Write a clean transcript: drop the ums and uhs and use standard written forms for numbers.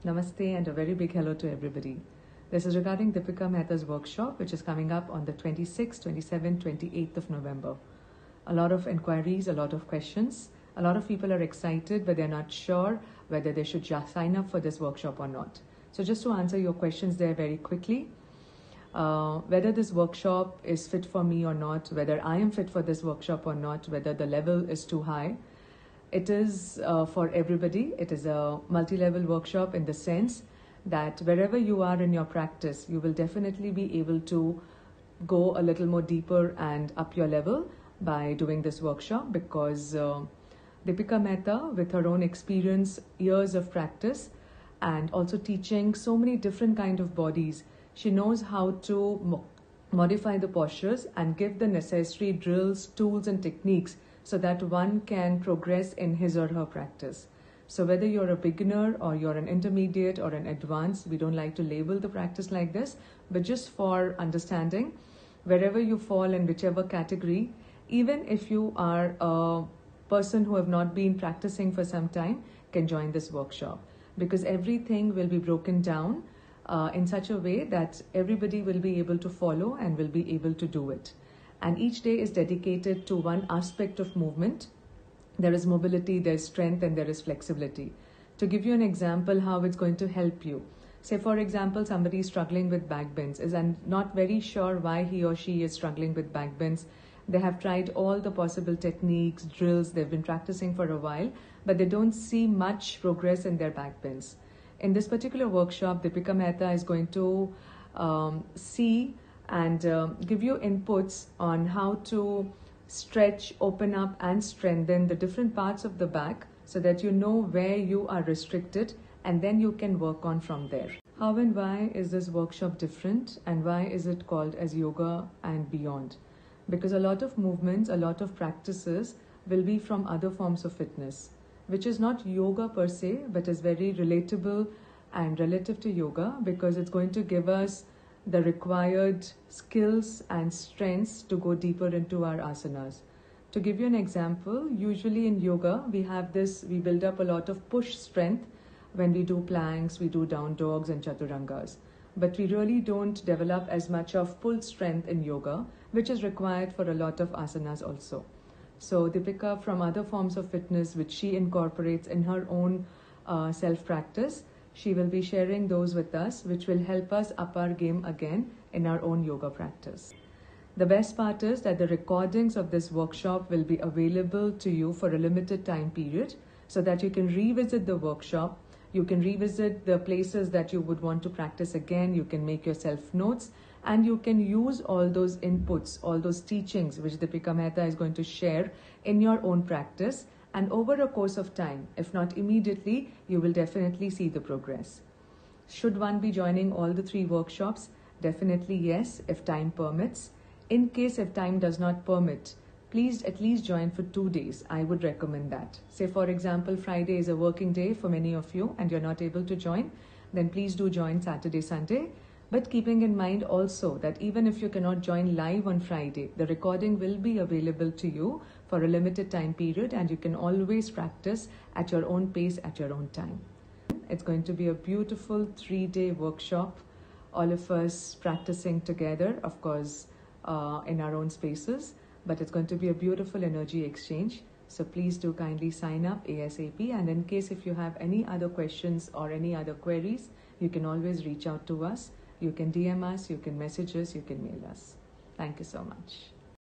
Namaste and a very big hello to everybody. This is regarding Deepika Mehta's workshop, which is coming up on the 26th, 27th, 28th of November. A lot of inquiries, a lot of questions. A lot of people are excited, but they're not sure whether they should just sign up for this workshop or not. So just to answer your questions there very quickly, whether this workshop is fit for me or not, whether I am fit for this workshop or not, whether the level is too high. It is for everybody. It is a multi-level workshop in the sense that wherever you are in your practice, you will definitely be able to go a little more deeper and up your level by doing this workshop, because Deepika Mehta, with her own experience, years of practice, and also teaching so many different kind of bodies, she knows how to modify the postures and give the necessary drills, tools and techniques so that one can progress in his or her practice. So whether you're a beginner or you're an intermediate or an advanced, we don't like to label the practice like this, but just for understanding, wherever you fall in whichever category, even if you are a person who have not been practicing for some time, can join this workshop, because everything will be broken down in such a way that everybody will be able to follow and will be able to do it. And each day is dedicated to one aspect of movement. There is mobility, there is strength, and there is flexibility. To give you an example how it's going to help you. Say, for example, somebody is struggling with back bends, is not very sure why he or she is struggling with back bends. They have tried all the possible techniques, drills, they've been practicing for a while, but they don't see much progress in their back bends. In this particular workshop, Deepika Mehta is going to see and give you inputs on how to stretch, open up and strengthen the different parts of the back so that you know where you are restricted, and then you can work on from there. How and why is this workshop different, and why is it called as yoga and beyond? Because a lot of movements, a lot of practices will be from other forms of fitness, which is not yoga per se, but is very relatable and relative to yoga, because it's going to give us the required skills and strengths to go deeper into our asanas. To give you an example, usually in yoga, we build up a lot of push strength when we do planks, we do down dogs and chaturangas. But we really don't develop as much of pull strength in yoga, which is required for a lot of asanas also. So Deepika, from other forms of fitness, which she incorporates in her own self-practice, she will be sharing those with us, which will help us up our game again in our own yoga practice. The best part is that the recordings of this workshop will be available to you for a limited time period, so that you can revisit the workshop, you can revisit the places that you would want to practice again, you can make yourself notes, and you can use all those inputs, all those teachings which Deepika Mehta is going to share in your own practice. And over a course of time, if not immediately, you will definitely see the progress. Should one be joining all the 3 workshops? Definitely yes, if time permits. In case if time does not permit, please at least join for 2 days. I would recommend that. Say, for example, Friday is a working day for many of you and you're not able to join, then please do join Saturday, Sunday. But keeping in mind also that even if you cannot join live on Friday, the recording will be available to you for a limited time period, and you can always practice at your own pace, at your own time. It's going to be a beautiful 3-day workshop, all of us practicing together, of course, in our own spaces, but it's going to be a beautiful energy exchange. So please do kindly sign up ASAP, and in case if you have any other questions or any other queries, you can always reach out to us. You can DM us, you can message us, you can mail us. Thank you so much.